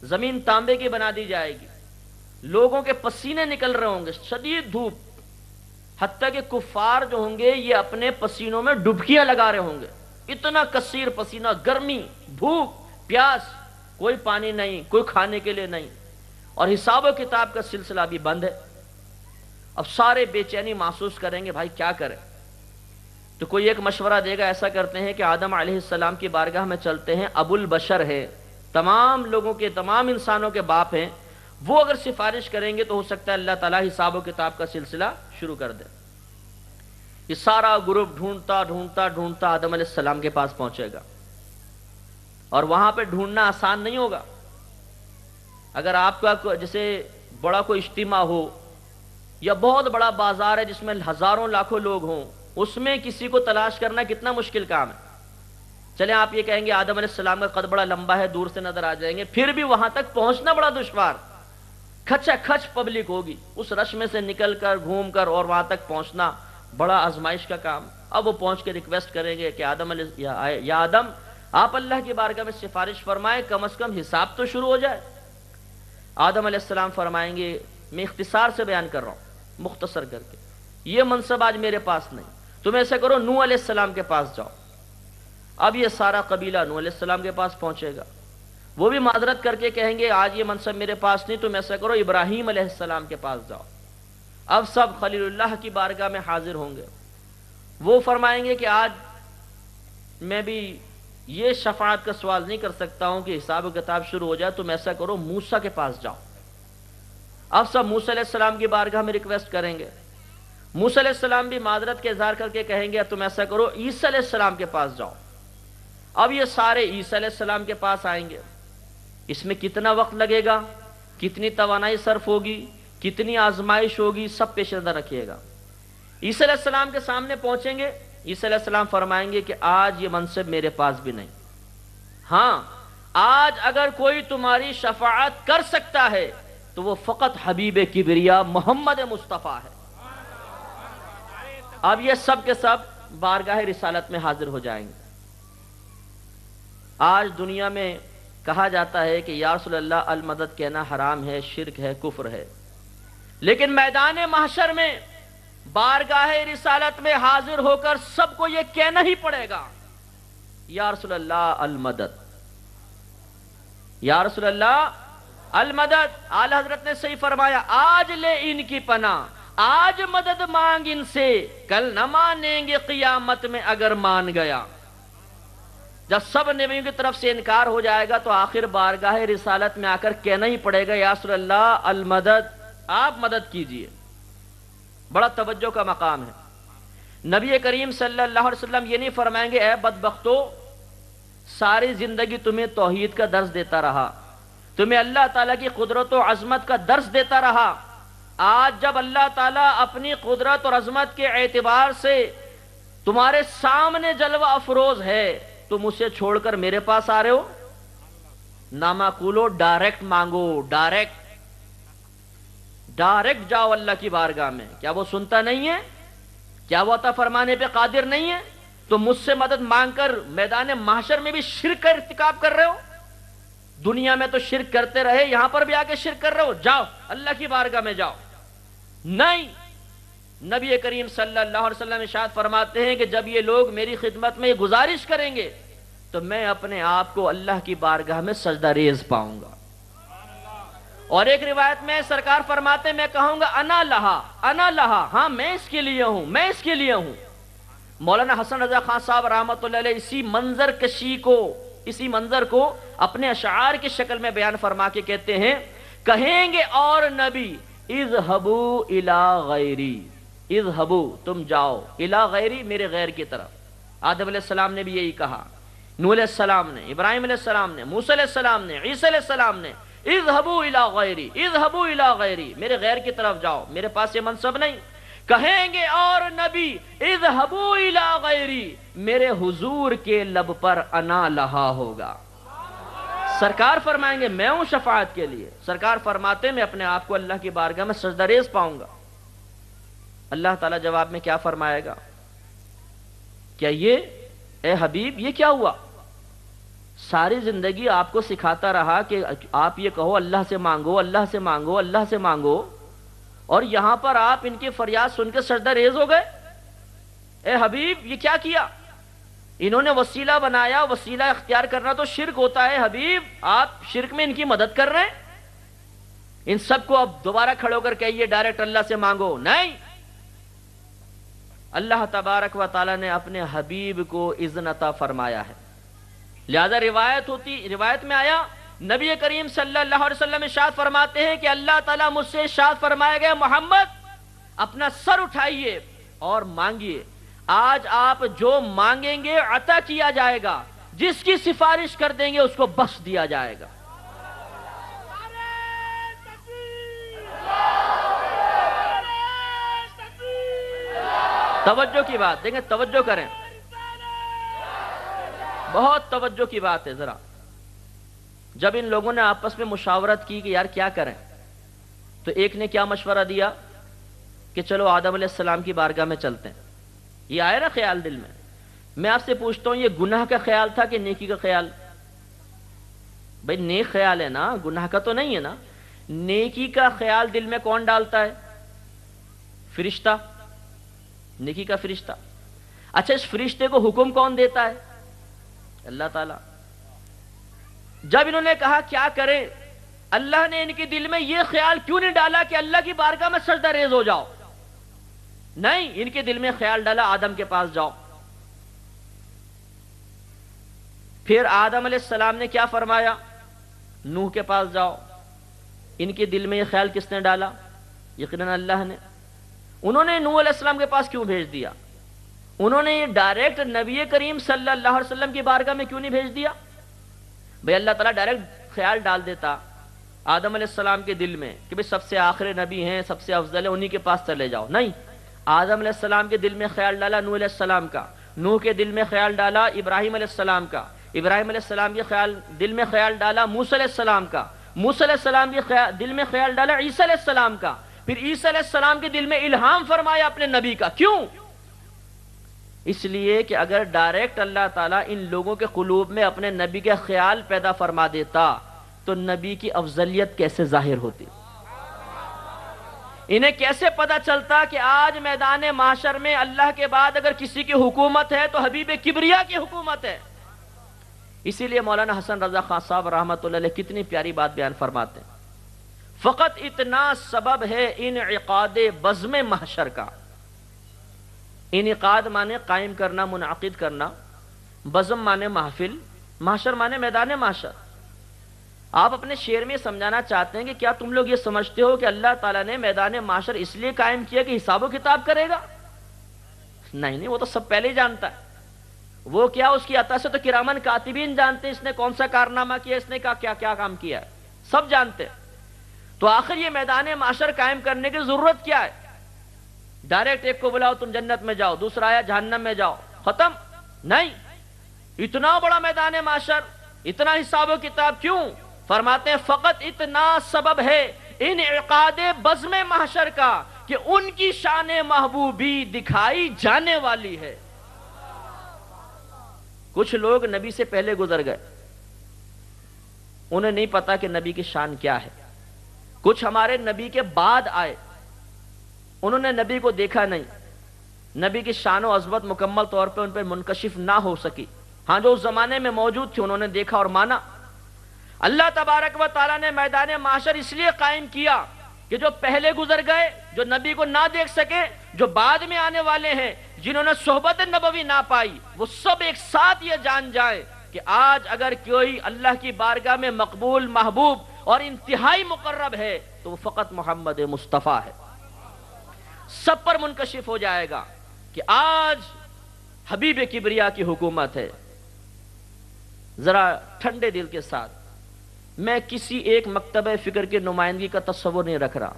زمین تانبے کی بنا دی جائے گی، لوگوں کے پسینے نکل رہے ہوں گے، شدید دھوپ، حتیٰ کہ کفار جو ہوں گے یہ اپنے پسینوں میں ڈبکیاں لگا رہے ہوں گے، اتنا کثیر پسینہ، گرمی، بھوک، پیاس، کوئی پانی نہیں، کوئی کھانے کے لیے نہیں، اور حساب و کتاب کا سلسلہ بھی بند ہے۔ اب سارے بے چینی محسوس کریں گے، بھائی کیا کریں؟ تو کوئی ایک مشورہ دے گا، ایسا کرتے ہیں کہ آدم علیہ السلام کی بارگاہ میں چلتے ہیں، ابو البشر ہے، تمام لوگوں کے، تمام انسانوں کے باپ ہیں، وہ اگر سفارش کریں گے تو ہو سکتا ہے اللہ تعالیٰ حساب و کتاب کا سلسلہ شروع کر دے۔ یہ سارا گروپ ڈھونڈتا ڈھونڈتا ڈھونڈتا آدم علیہ السلام کے پاس پہنچے گا، اور وہاں پہ ڈھونڈنا آسان نہیں ہوگا۔ اگر آپ کا جیسے بڑا کوئی اجتماع ہو یا بہت بڑا بازار ہے جس میں ہزاروں لاکھوں لوگ ہوں، اس میں کسی کو تلاش کرنا کتنا مشکل کام ہے۔ چلیں آپ یہ کہیں گے آدم علیہ السلام کا قد بڑا لمبا ہے، دور سے نظر آ جائیں گے، پھر بھی وہاں تک پہنچنا بڑا دشوار، کھچا کھچ پبلک ہوگی، اس رش میں سے نکل کر گھوم کر اور وہاں تک پہنچنا بڑا آزمائش کا کام۔ اب وہ پہنچ کے ریکویسٹ کریں گے کہ آدم یا آدم آپ اللہ کی بارگاہ میں سفارش فرمائیں، کم از کم حساب تو شروع ہو جائے۔ آدم علیہ السلام فرمائیں گے، میں اختصار سے بیان کر رہا ہوں، مختصر کر کے، یہ منصب آج میرے پاس نہیں، تم ایسا کرو نوح علیہ السلام کے پاس جاؤ۔ اب یہ سارا قبیلہ نوح علیہ السلام کے پاس پہنچے گا، وہ بھی معذرت کر کے کہیں گے آج یہ منصب میرے پاس نہیں، تم ایسا کرو ابراہیم علیہ السلام کے پاس جاؤ۔ اب سب خلیل اللہ کی بارگاہ میں حاضر ہوں گے، وہ فرمائیں گے کہ آج میں بھی یہ شفاعت کا سوال نہیں کر سکتا ہوں کہ حساب و کتاب شروع ہو جائے، تم ایسا کرو موسیٰ کے پاس جاؤ۔ اب سب موسیٰ علیہ السلام کی بارگاہ میں ریکویسٹ کریں گے، موسیٰ علیہ السلام بھی معذرت کے اظہار کر کے کہیں گے تم ایسا کرو عیسیٰ علیہ السلام کے پاس جاؤ۔ اب یہ سارے عیسیٰ علیہ السلام کے پاس آئیں گے، اس میں کتنا وقت لگے گا، کتنی توانائی صرف ہوگی، کتنی آزمائش ہوگی، سب پیش نظر رکھیے گا۔ عیسیٰ علیہ السلام کے سامنے پہنچیں گے، عیسیٰ علیہ السلام فرمائیں گے کہ آج یہ منصب میرے پاس بھی نہیں، ہاں آج اگر کوئی تمہاری شفاعت کر سکتا ہے تو وہ فقط حبیب کبریا محمد مصطفیٰ ہے۔ اب یہ سب کے سب بارگاہ رسالت میں حاضر ہو جائیں گے۔ آج دنیا میں کہا جاتا ہے کہ یا رسول اللہ المدد کہنا حرام ہے، شرک ہے، کفر ہے، لیکن میدان محشر میں بارگاہ رسالت میں حاضر ہو کر سب کو یہ کہنا ہی پڑے گا یا رسول اللہ المدد، یا رسول اللہ المدد۔ اعلی حضرت نے صحیح فرمایا، آج لے ان کی پناہ، آج مدد مانگ ان سے، کل نہ مانیں گے قیامت میں اگر مان گیا۔ جب سب نبیوں کی طرف سے انکار ہو جائے گا تو آخر بارگاہ رسالت میں آ کر کہنا ہی پڑے گا یا رسول اللہ المدد، آپ مدد کیجئے۔ بڑا توجہ کا مقام ہے۔ نبی کریم صلی اللہ علیہ وسلم یہ نہیں فرمائیں گے اے بدبختو ساری زندگی تمہیں توحید کا درس دیتا رہا، تمہیں اللہ تعالیٰ کی قدرت و عظمت کا درس دیتا رہا، آج جب اللہ تعالیٰ اپنی قدرت اور عظمت کے اعتبار سے تمہارے سامنے جلوہ افروز ہے، تم اسے چھوڑ کر میرے پاس آ رہے ہو؟ نامعقولو، ڈائریکٹ مانگو، ڈائریکٹ جاؤ اللہ کی بارگاہ میں۔ کیا وہ سنتا نہیں ہے؟ کیا وہ عطا فرمانے پہ قادر نہیں ہے؟ تو مجھ سے مدد مانگ کر میدان محشر میں بھی شرک کا ارتکاب کر رہے ہو؟ دنیا میں تو شرک کرتے رہے، یہاں پر بھی آ کے شرک کر رہے ہو؟ جاؤ اللہ کی بارگاہ میں جاؤ۔ نہیں، نبی کریم صلی اللہ علیہ وسلم ارشاد فرماتے ہیں کہ جب یہ لوگ میری خدمت میں گزارش کریں گے تو میں اپنے آپ کو اللہ کی بارگاہ میں سجدہ ریز پاؤں گا۔ اور ایک روایت میں سرکار فرماتے ہیں میں کہوں گا انا لہا، ہاں میں اس کے لیے ہوں، میں اس کے لیے ہوں۔ مولانا حسن رضا خان صاحب رحمۃ اللہ علیہ اسی منظر کو اپنے اشعار کی شکل میں بیان فرما کے کہتے ہیں، کہیں گے اور نبی اذهبوا الی غیری، اذهبوا تم جاؤ، الی غیری میرے غیر کی طرف۔ آدم علیہ السلام نے بھی یہی کہا، نوح علیہ السلام نے، ابراہیم علیہ السلام نے، موسیٰ علیہ السلام نے، عیسیٰ علیہ السلام نے، اذهبوا الی غیری، اذهبوا الی غیری میرے غیر کی طرف جاؤ، میرے پاس یہ منصب نہیں۔ کہیں گے اور نبی اذهبوا الی غیری، میرے حضور کے لب پر انا لہا ہوگا۔ سرکار فرمائیں گے میں ہوں شفاعت کے لیے، سرکار فرماتے ہیں میں اپنے آپ کو اللہ کی بارگاہ میں سجدہ ریز پاؤں گا۔ اللہ تعالیٰ جواب میں کیا فرمائے گا؟ کیا یہ اے حبیب یہ کیا ہوا؟ ساری زندگی آپ کو سکھاتا رہا کہ آپ یہ کہو اللہ سے مانگو، اللہ سے مانگو، اللہ سے مانگو، اور یہاں پر آپ ان کی فریاد سن کے سجدہ ریز ہو گئے۔ اے حبیب یہ کیا کیا؟ انہوں نے وسیلہ بنایا، وسیلہ اختیار کرنا تو شرک ہوتا ہے حبیب، آپ شرک میں ان کی مدد کر رہے ہیں۔ ان سب کو اب دوبارہ کھڑے ہو کر کہیے ڈائریکٹ اللہ سے مانگو، نہیں۔ اللہ تبارک و تعالی نے اپنے حبیب کو اذن عطا فرمایا ہے، لہذا روایت میں آیا، نبی کریم صلی اللہ علیہ وسلم ارشاد فرماتے ہیں کہ اللہ تعالیٰ مجھ سے ارشاد فرمائے گئے محمد اپنا سر اٹھائیے اور مانگیے، آج آپ جو مانگیں گے عطا کیا جائے گا، جس کی سفارش کر دیں گے اس کو بخش دیا جائے گا۔ توجہ کی بات دیکھیں، توجہ کریں، بہت توجہ کی بات ہے۔ ذرا جب ان لوگوں نے آپس میں مشاورت کی کہ یار کیا کریں، تو ایک نے کیا مشورہ دیا کہ چلو آدم علیہ السلام کی بارگاہ میں چلتے ہیں۔ یہ آیا نا خیال دل میں آپ سے پوچھتا ہوں، یہ گناہ کا خیال تھا کہ نیکی کا خیال؟ بھئی نیک خیال ہے نا، گناہ کا تو نہیں ہے نا۔ نیکی کا خیال دل میں کون ڈالتا ہے؟ فرشتہ، نیکی کا فرشتہ۔ اچھا اس فرشتے کو حکم کون دیتا ہے؟ اللہ تعالیٰ۔ جب انہوں نے کہا کیا کریں، اللہ نے ان کے دل میں یہ خیال کیوں نہیں ڈالا کہ اللہ کی بارگاہ میں سجدہ ریز ہو جاؤ؟ نہیں، ان کے دل میں خیال ڈالا آدم کے پاس جاؤ۔ پھر آدم علیہ السلام نے کیا فرمایا؟ نوح کے پاس جاؤ۔ ان کے دل میں یہ خیال کس نے ڈالا؟ یقیناً اللہ نے۔ انہوں نے نوح علیہ السلام کے پاس کیوں بھیج دیا؟ انہوں نے یہ ڈائریکٹ نبی کریم صلی اللہ علیہ وسلم کی بارگاہ میں کیوں نہیں بھیج دیا؟ بھئی اللہ تعالیٰ ڈائریکٹ خیال ڈال دیتا آدم علیہ السلام کے دل میں کہ بھئی سب سے آخر نبی ہیں، سب سے افضل ہیں، انہی کے پاس چلے جاؤ۔ نہیں، آدم علیہ السلام کے دل میں خیال ڈالا نوح علیہ السلام کا، نوح کے دل میں خیال ڈالا ابراہیم علیہ السلام کا، ابراہیم علیہ السلام کے دل میں خیال ڈالا موسیٰ علیہ السلام کا، موسیٰ علیہ السلام کے دل میں خیال ڈالا عیسیٰ علیہ السلام کا، پھر عیسیٰ علیہ السلام کے دل میں الہام فرمایا اپنے نبی کا۔ کیوں؟ اس لیے کہ اگر ڈائریکٹ اللہ تعالیٰ ان لوگوں کے قلوب میں اپنے نبی کا خیال پیدا فرما دیتا تو نبی کی افضلیت کیسے ظاہر ہوتی؟ انہیں کیسے پتا چلتا کہ آج میدان محشر میں اللہ کے بعد اگر کسی کی حکومت ہے تو حبیب کبریا کی حکومت ہے؟ اسی لیے مولانا حسن رضا خان صاحب رحمۃ اللہ علیہ کتنی پیاری بات بیان فرماتے ہیں، فقط اتنا سبب ہے انعقاد بزم محشر کا۔ انعقاد مانے قائم کرنا، منعقد کرنا، بزم مانے محفل، محشر مانے میدان محشر۔ آپ اپنے شعر میں سمجھانا چاہتے ہیں کہ کیا تم لوگ یہ سمجھتے ہو کہ اللہ تعالیٰ نے میدان محشر اس لیے قائم کیا کہ حساب و کتاب کرے گا؟ نہیں، وہ تو سب پہلے ہی جانتا ہے۔ وہ کیا، اس کی عطا سے تو کرامن کاتبین جانتے ہیں اس نے کون سا کارنامہ کیا، اس نے کیا کام کیا ہے، سب جانتے ہیں۔ تو آخر یہ میدان محشر قائم کرنے کی ضرورت کیا ہے؟ ڈائریکٹ ایک کو بلاؤ تم جنت میں جاؤ، دوسرا آیا جہنم میں جاؤ، ختم؟ نہیں، اتنا بڑا میدان محشر، اتنا حساب و کتاب کیوں؟ فرماتے ہیں فقط اتنا سبب ہے انعقاد بزم محشر کا کہ ان کی شان محبوبی دکھائی جانے والی ہے۔ کچھ لوگ نبی سے پہلے گزر گئے، انہیں نہیں پتا کہ نبی کی شان کیا ہے۔ کچھ ہمارے نبی کے بعد آئے، انہوں نے نبی کو دیکھا نہیں، نبی کی شان و عظمت مکمل طور پہ ان پر منکشف نہ ہو سکی۔ ہاں جو اس زمانے میں موجود تھے انہوں نے دیکھا اور مانا۔ اللہ تبارک و تعالیٰ نے میدان محشر اس لیے قائم کیا کہ جو پہلے گزر گئے، جو نبی کو نہ دیکھ سکے، جو بعد میں آنے والے ہیں، جنہوں نے صحبت نبوی نہ پائی، وہ سب ایک ساتھ یہ جان جائیں کہ آج اگر کوئی اللہ کی بارگاہ میں مقبول، محبوب اور انتہائی مقرب ہے تو وہ فقط محمد مصطفیٰ ہے۔ سب پر منکشف ہو جائے گا کہ آج حبیب کبریا کی حکومت ہے۔ ذرا ٹھنڈے دل کے ساتھ، میں کسی ایک مکتبہ فکر کی نمائندگی کا تصور نہیں رکھ رہا،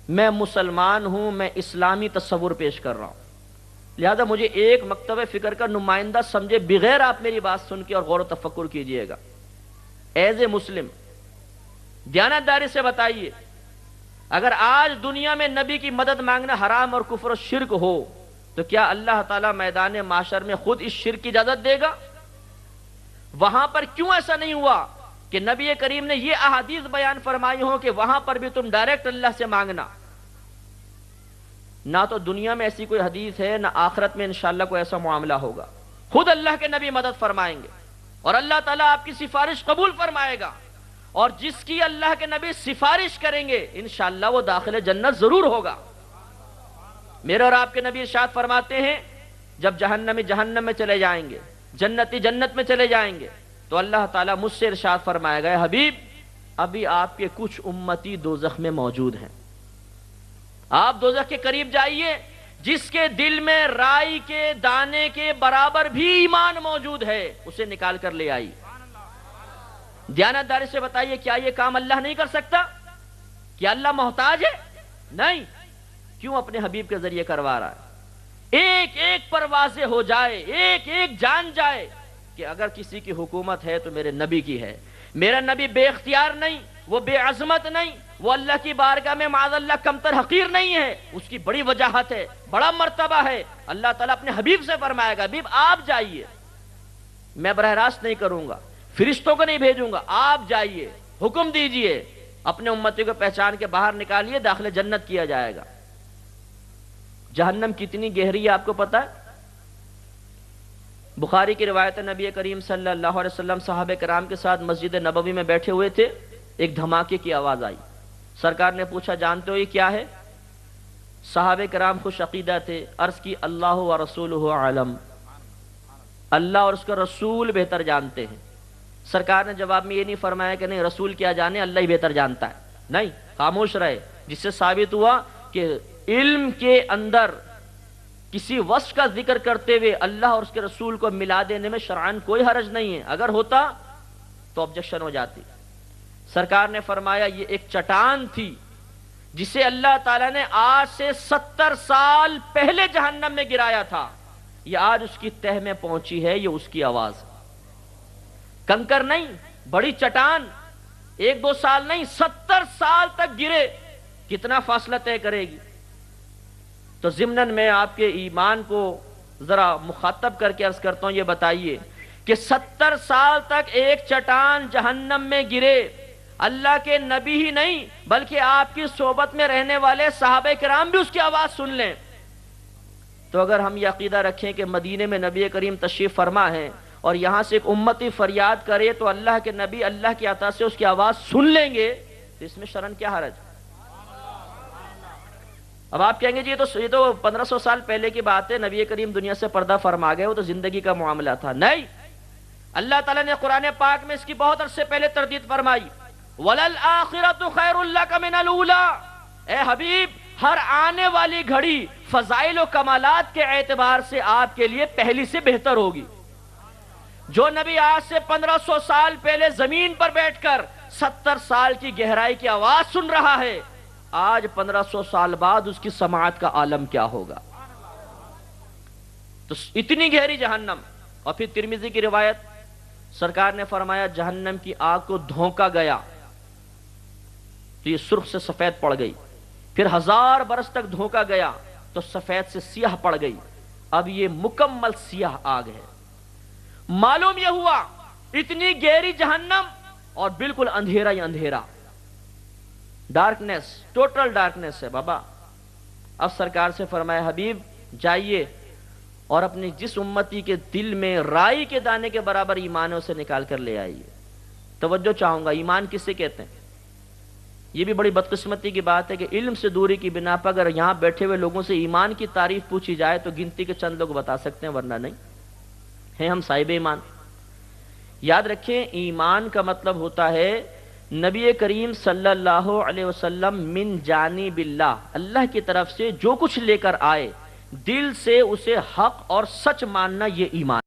میں مسلمان ہوں، میں اسلامی تصور پیش کر رہا ہوں، لہذا مجھے ایک مکتبہ فکر کا نمائندہ سمجھے بغیر آپ میری بات سن کے اور غور و تفکر کیجئے گا۔ ایز اے مسلم دیانتداری سے بتائیے، اگر آج دنیا میں نبی کی مدد مانگنا حرام اور کفر و شرک ہو تو کیا اللہ تعالیٰ میدان محشر میں خود اس شرک کی اجازت دے گا؟ وہاں پر کیوں ایسا نہیں ہوا کہ نبی کریم نے یہ احادیث بیان فرمائی ہوں کہ وہاں پر بھی تم ڈائریکٹ اللہ سے مانگنا؟ نہ تو دنیا میں ایسی کوئی حدیث ہے، نہ آخرت میں انشاءاللہ کوئی ایسا معاملہ ہوگا. خود اللہ کے نبی مدد فرمائیں گے اور اللہ تعالیٰ آپ کی سفارش قبول فرمائے گا، اور جس کی اللہ کے نبی سفارش کریں گے انشاءاللہ وہ داخل جنت ضرور ہوگا. میرے اور آپ کے نبی ارشاد فرماتے ہیں جب جہنمی جہنم میں چلے جائیں گے، جنتی جنت میں چلے جائیں گے، تو اللہ تعالیٰ مجھ سے ارشاد فرمائے گا حبیب ابھی آپ کے کچھ امتی دوزخ میں موجود ہیں، آپ دوزخ کے قریب جائیے، جس کے دل میں رائی کے دانے کے برابر بھی ایمان موجود ہے اسے نکال کر لے آئی. دیانتداری سے بتائیے کیا یہ کام اللہ نہیں کر سکتا؟ کیا اللہ محتاج ہے؟ نہیں. کیوں اپنے حبیب کے ذریعے کروا رہا ہے؟ ایک ایک پر واضح ہو جائے، ایک ایک جان جائے کہ اگر کسی کی حکومت ہے تو میرے نبی کی ہے. میرا نبی بے اختیار نہیں، وہ بے عظمت نہیں، وہ اللہ کی بارگاہ میں معاذ اللہ کمتر حقیر نہیں ہے، اس کی بڑی وجاہت ہے، بڑا مرتبہ ہے. اللہ تعالیٰ اپنے حبیب سے فرمائے گا حبیب آپ جائیے، میں براہ راست نہیں کروں گا، فرشتوں کو نہیں بھیجوں گا، آپ جائیے، حکم دیجئے، اپنے امتی کو پہچان کے باہر نکالیے، داخل جنت کیا جائے گا. جہنم کتنی گہری ہے آپ کو پتا ہے؟ بخاری کی روایت نبی کریم صلی اللہ علیہ وسلم صحابہ کرام کے ساتھ مسجد نبوی میں بیٹھے ہوئے تھے، ایک دھماکے کی آواز آئی. سرکار نے پوچھا جانتے ہو یہ کیا ہے؟ صحابہ کرام خوش عقیدہ تھے، عرض کی اللہ و رسولہ عالم، اللہ اور اس کا رسول بہتر جانتے ہیں. سرکار نے جواب میں یہ نہیں فرمایا کہ نہیں رسول کیا جانے اللہ ہی بہتر جانتا ہے، نہیں، خاموش رہے، جس سے ثابت ہوا کہ علم کے اندر کسی وصف کا ذکر کرتے ہوئے اللہ اور اس کے رسول کو ملا دینے میں شرعاً کوئی حرج نہیں ہے، اگر ہوتا تو آبجیکشن ہو جاتی. سرکار نے فرمایا یہ ایک چٹان تھی جسے اللہ تعالیٰ نے آج سے 70 سال پہلے جہنم میں گرایا تھا، یہ آج اس کی تہ میں پہنچی ہے، یہ اس کی آواز. کنکر نہیں، بڑی چٹان، 1-2 سال نہیں، 70 سال تک گرے، کتنا فاصلہ طے کرے گی. تو ضمناً میں آپ کے ایمان کو ذرا مخاطب کر کے عرض کرتا ہوں، یہ بتائیے کہ 70 سال تک ایک چٹان جہنم میں گرے، اللہ کے نبی ہی نہیں بلکہ آپ کی صحبت میں رہنے والے صحابہ کرام بھی اس کی آواز سن لیں، تو اگر ہم یہ عقیدہ رکھیں کہ مدینے میں نبی کریم تشریف فرما ہے اور یہاں سے ایک امتی فریاد کرے تو اللہ کے نبی اللہ کی عطا سے اس کی آواز سن لیں گے، تو اس میں شرعاً کیا حرج؟ اب آپ کہیں گے جی یہ تو 1500 سال پہلے کی بات ہے، نبی کریم دنیا سے پردہ فرما گئے، وہ تو زندگی کا معاملہ تھا. نہیں، اللہ تعالیٰ نے قرآن پاک میں اس کی بہت عرصے پہلے تردید فرمائی، وَلَلْآخِرَةُ خَيْرٌ لَكَ مِنَ الْأُولَىٰ، اے حبیب ہر آنے والی گھڑی فضائل و کمالات کے اعتبار سے آپ کے لیے پہلی سے بہتر ہوگی. جو نبی آج سے 1500 سال پہلے زمین پر بیٹھ کر 70 سال کی گہرائی کی آواز سن رہا ہے، آج 1500 سال بعد اس کی سماعت کا عالم کیا ہوگا. تو اتنی گہری جہنم. اور پھر ترمذی کی روایت سرکار نے فرمایا جہنم کی آگ کو دھونکا گیا تو یہ سرخ سے سفید پڑ گئی، پھر 1000 برس تک دھونکا گیا تو سفید سے سیاہ پڑ گئی، اب یہ مکمل سیاہ آگ ہے. معلوم یہ ہوا اتنی گہری جہنم اور بالکل اندھیرا ہی اندھیرا، ڈارکنیس، ٹوٹل ڈارکنیس ہے بابا. اب سرکار سے فرمایا حبیب جائیے اور اپنی جس امتی کے دل میں رائی کے دانے کے برابر ایمان ہے اسے نکال کر لے آئیے. توجہ چاہوں گا، ایمان کسے کہتے ہیں؟ یہ بھی بڑی بدقسمتی کی بات ہے کہ علم سے دوری کی بنا پر اگر یہاں بیٹھے ہوئے لوگوں سے ایمان کی تعریف پوچھی جائے تو گنتی کے چند لوگ بتا سکتے ہیں، ورنہ نہیں ہیں ہم صاحب ایمان. یاد رکھیں ایمان کا مطلب ہوتا ہے نبی کریم صلی اللہ علیہ وسلم من جانب اللہ، اللہ کی طرف سے جو کچھ لے کر آئے دل سے اسے حق اور سچ ماننا، یہ ایمان.